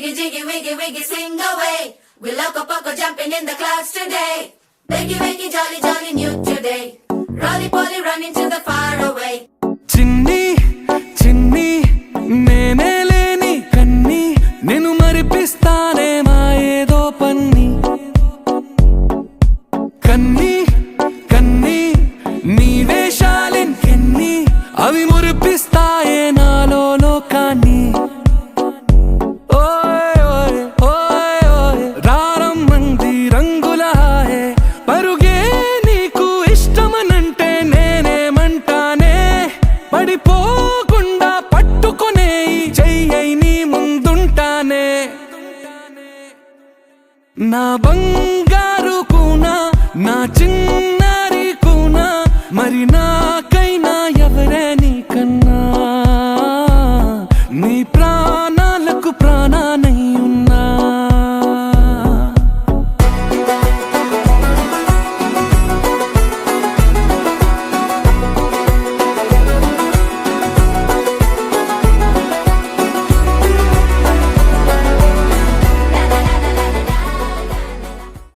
Jiggy, jiggy, wiggy, wiggy, sing away. We loco poco jumping in the clouds today. Wakey, wakey, jolly, jolly, new today. Rolly poly running to the far away. చిన్ని చిన్ని నేనే లేని కన్ని నేను మరిపిస్తానే మా ఏదో పన్ని కన్ని కన్ని నీ వేషాలెన్ని అవి మురిపిస్తాయే నాలో లోకాన్ని పడిపోకుండా పట్టుకునే చెయ్యై నీ ముందుంటానే నా బంగారు కూనా నా చిన్నారి కూనా మరి నా